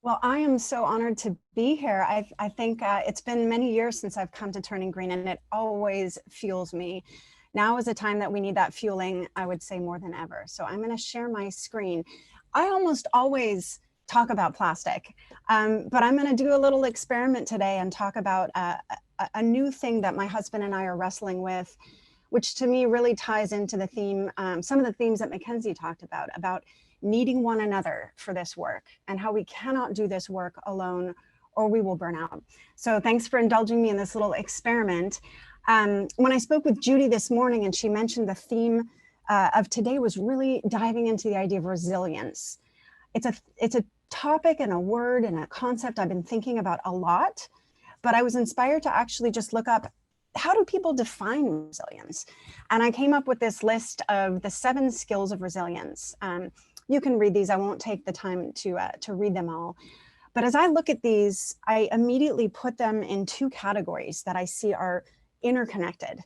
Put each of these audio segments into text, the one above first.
Well, I am so honored to be here. I think it's been many years since I've come to Turning Green, and it always fuels me. Now is a time that we need that fueling, I would say, more than ever. So I'm going to share my screen. I almost always talk about plastic, but I'm going to do a little experiment today and talk about a new thing that my husband and I are wrestling with, which to me really ties into the theme, some of the themes that Mackenzie talked about needing one another for this work and how we cannot do this work alone or we will burn out. So thanks for indulging me in this little experiment. When I spoke with Judy this morning and she mentioned the theme of today was really diving into the idea of resilience. It's a topic and a word and a concept I've been thinking about a lot, but I was inspired to actually just look up, how do people define resilience? And I came up with this list of the 7 skills of resilience. You can read these. I won't take the time to read them all. But as I look at these, I immediately put them in 2 categories that I see are interconnected.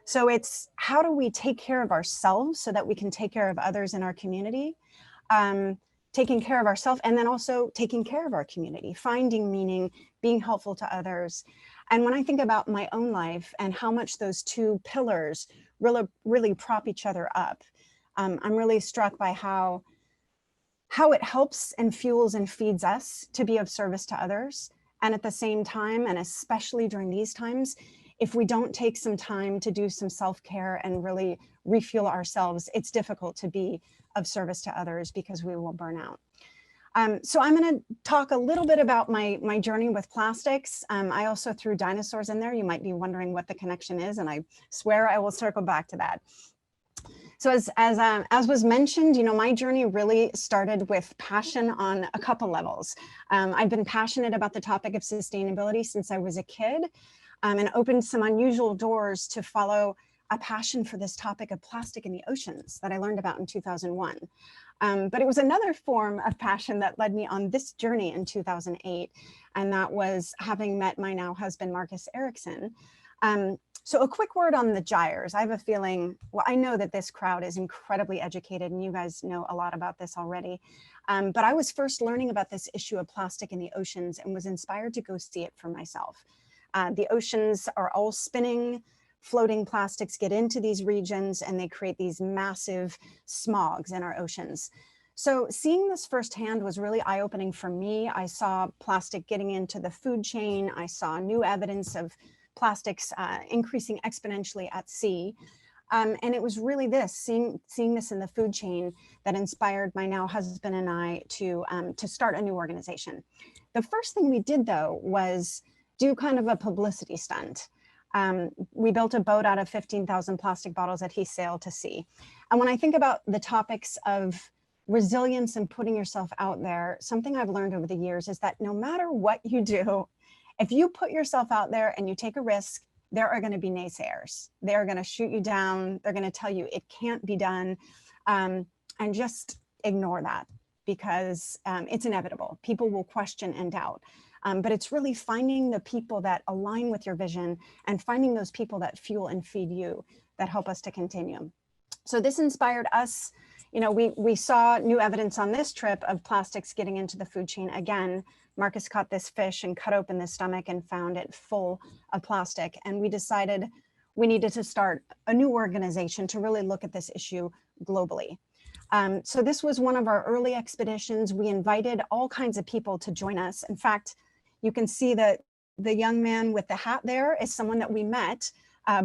So it's, how do we take care of ourselves so that we can take care of others in our community? Taking care of ourselves, and then also taking care of our community, finding meaning, being helpful to others. And when I think about my own life and how much those 2 pillars really prop each other up, I'm really struck by how it helps and fuels and feeds us to be of service to others. And at the same time, and especially during these times, if we don't take some time to do some self-care and really refuel ourselves, it's difficult to be of service to others because we will burn out. So I'm going to talk a little bit about my journey with plastics. I also threw dinosaurs in there. You might be wondering what the connection is, and I swear I will circle back to that. So as was mentioned, you know, my journey really started with passion on a couple levels. I've been passionate about the topic of sustainability since I was a kid, and opened some unusual doors to follow a passion for this topic of plastic in the oceans that I learned about in 2001. But it was another form of passion that led me on this journey in 2008, and that was having met my now husband, Marcus Erickson. So a quick word on the gyres. I have a feeling, well, I know that this crowd is incredibly educated and you guys know a lot about this already. But I was first learning about this issue of plastic in the oceans and was inspired to go see it for myself. The oceans are all spinning, floating plastics get into these regions and they create these massive smogs in our oceans. So seeing this firsthand was really eye-opening for me. I saw plastic getting into the food chain. I saw new evidence of plastics increasing exponentially at sea. And it was really this, seeing this in the food chain, that inspired my now husband and I to start a new organization. The first thing we did, though, was do kind of a publicity stunt. We built a boat out of 15,000 plastic bottles that he sailed to sea. And when I think about the topics of resilience and putting yourself out there, something I've learned over the years is that no matter what you do, if you put yourself out there and you take a risk, there are going to be naysayers. They're going to shoot you down. They're going to tell you it can't be done. And just ignore that because it's inevitable. People will question and doubt. But it's really finding the people that align with your vision and finding those people that fuel and feed you that help us to continue. So this inspired us. You know, we saw new evidence on this trip of plastics getting into the food chain again. Marcus caught this fish and cut open the stomach and found it full of plastic. And we decided we needed to start a new organization to really look at this issue globally. So this was one of our early expeditions. We invited all kinds of people to join us. In fact, you can see that the young man with the hat there is someone that we met,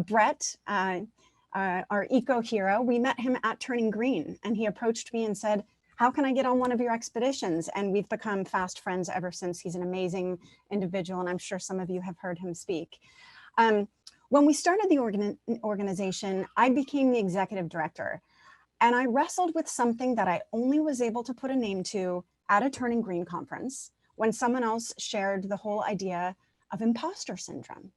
Brett, our eco hero. We met him at Turning Green, and he approached me and said, how can I get on one of your expeditions? And we've become fast friends ever since. He's an amazing individual, and I'm sure some of you have heard him speak. When we started the organization, I became the executive director, and I wrestled with something that I only was able to put a name to at a Turning Green conference when someone else shared the whole idea of imposter syndrome.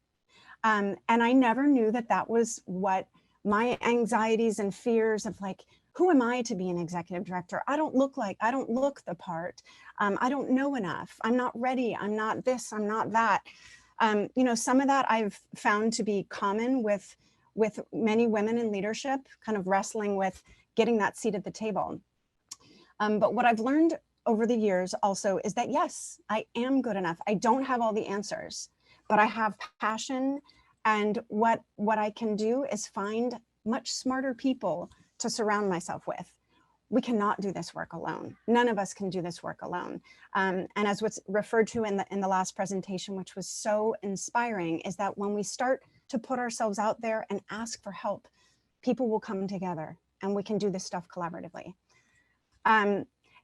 And I never knew that that was what my anxieties and fears of, like, who am I to be an executive director? I don't look the part. I don't know enough. I'm not ready. I'm not this, I'm not that. You know, some of that I've found to be common with many women in leadership, kind of wrestling with getting that seat at the table. But what I've learned over the years also is that, yes, I am good enough. I don't have all the answers, but I have passion. And what I can do is find much smarter people to surround myself with. We cannot do this work alone. None of us can do this work alone. And as what's referred to in the last presentation, which was so inspiring, is that when we start to put ourselves out there and ask for help, people will come together and we can do this stuff collaboratively.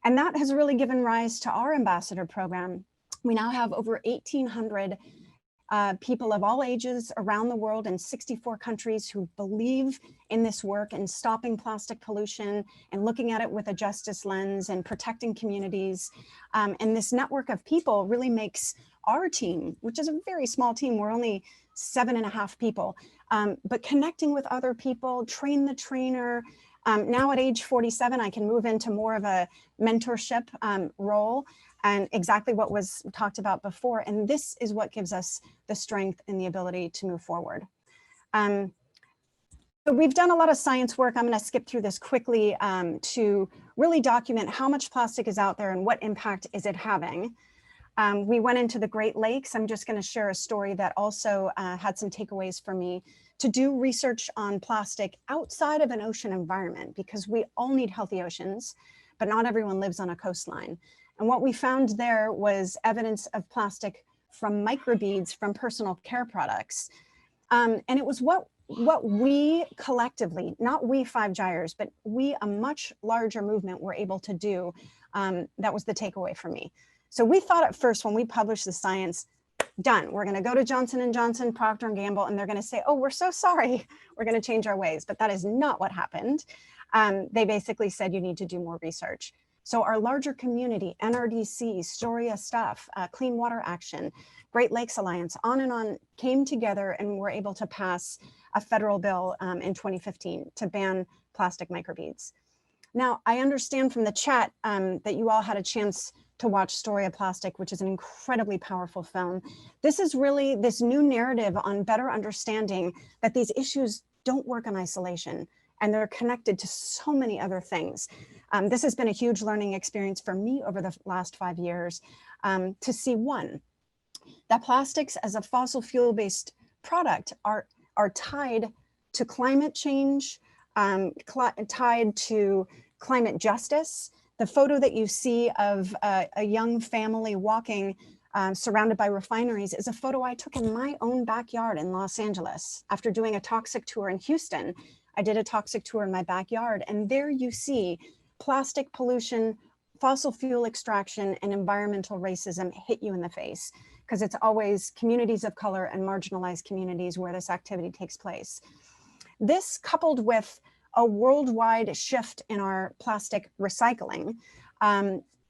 And that has really given rise to our ambassador program. We now have over 1,800 people of all ages around the world in 64 countries who believe in this work and stopping plastic pollution and looking at it with a justice lens and protecting communities. And this network of people really makes our team, which is a very small team, we're only 7.5 people, but connecting with other people, train the trainer. Now at age 47, I can move into more of a mentorship role, and exactly what was talked about before. And this is what gives us the strength and the ability to move forward. So we've done a lot of science work. I'm going to skip through this quickly to really document how much plastic is out there and what impact is it having. We went into the Great Lakes. I'm just going to share a story that also had some takeaways for me to do research on plastic outside of an ocean environment, because we all need healthy oceans, but not everyone lives on a coastline. And what we found there was evidence of plastic from microbeads from personal care products. And it was what we collectively, not we 5 gyres, but we, a much larger movement, were able to do. That was the takeaway for me. So we thought at first when we published the science, done, we're going to go to Johnson & Johnson, Procter & Gamble, and they're going to say, oh, we're so sorry, we're going to change our ways. But that is not what happened. They basically said you need to do more research. So our larger community, NRDC, Storia Stuff, Clean Water Action, Great Lakes Alliance, on and on, came together and were able to pass a federal bill in 2015 to ban plastic microbeads. Now, I understand from the chat that you all had a chance to watch Story of Plastic, which is an incredibly powerful film. This is really this new narrative on better understanding that these issues don't work in isolation, and they're connected to so many other things. This has been a huge learning experience for me over the last 5 years to see, one, that plastics as a fossil fuel-based product are tied to climate change, tied to climate justice. The photo that you see of a young family walking surrounded by refineries is a photo I took in my own backyard in Los Angeles. After doing a toxic tour in Houston, I did a toxic tour in my backyard, and there you see plastic pollution, fossil fuel extraction, and environmental racism hit you in the face, because it's always communities of color and marginalized communities where this activity takes place. This, coupled with a worldwide shift in our plastic recycling.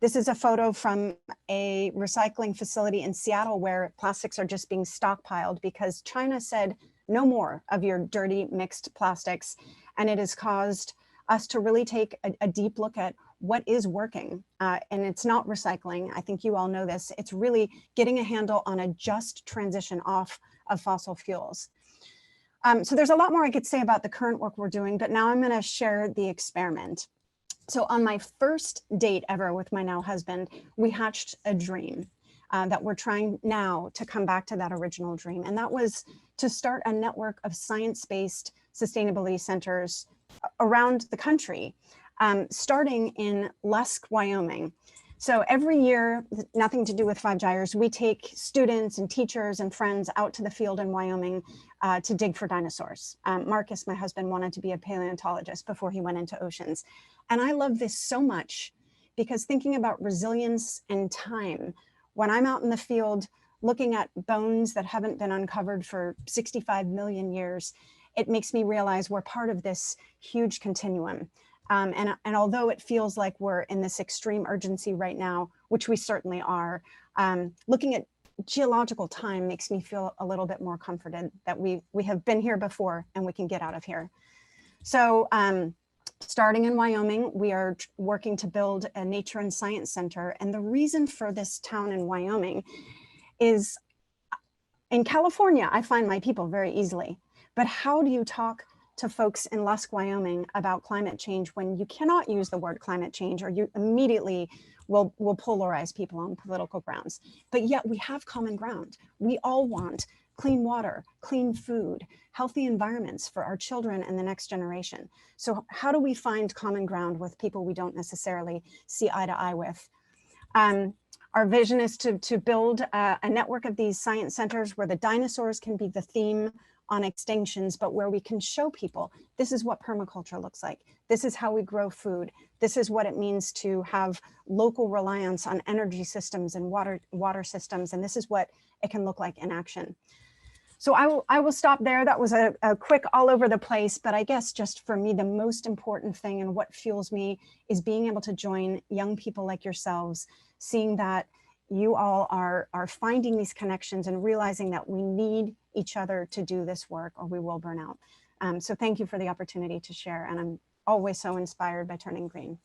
This is a photo from a recycling facility in Seattle where plastics are just being stockpiled because China said no more of your dirty mixed plastics. And it has caused us to really take a deep look at what is working. And it's not recycling. I think you all know this. It's really getting a handle on a just transition off of fossil fuels. So there's a lot more I could say about the current work we're doing, but now I'm going to share the experiment. So on my first date ever with my now husband, we hatched a dream that we're trying now to come back to that original dream. And that was to start a network of science-based sustainability centers around the country, starting in Lusk, Wyoming. So every year, nothing to do with 5 gyres, we take students and teachers and friends out to the field in Wyoming to dig for dinosaurs. Marcus, my husband, wanted to be a paleontologist before he went into oceans. And I love this so much because thinking about resilience and time, when I'm out in the field looking at bones that haven't been uncovered for 65 million years, it makes me realize we're part of this huge continuum. And although it feels like we're in this extreme urgency right now, which we certainly are, looking at geological time makes me feel a little bit more comforted that we have been here before and we can get out of here. So starting in Wyoming, we are working to build a nature and science center. And the reason for this town in Wyoming is in California, I find my people very easily. But how do you talk to folks in Lusk, Wyoming about climate change when you cannot use the word climate change, or you immediately will polarize people on political grounds. But yet we have common ground. We all want clean water, clean food, healthy environments for our children and the next generation. So how do we find common ground with people we don't necessarily see eye to eye with? Our vision is to build a network of these science centers where the dinosaurs can be the theme on extinctions, but where we can show people this is what permaculture looks like. This is how we grow food. This is what it means to have local reliance on energy systems and water systems. And this is what it can look like in action. So I will stop there. That was a quick all over the place, but I guess just for me, the most important thing and what fuels me is being able to join young people like yourselves, seeing that you all are finding these connections and realizing that we need each other to do this work or we will burn out. So thank you for the opportunity to share. And I'm always so inspired by Turning Green.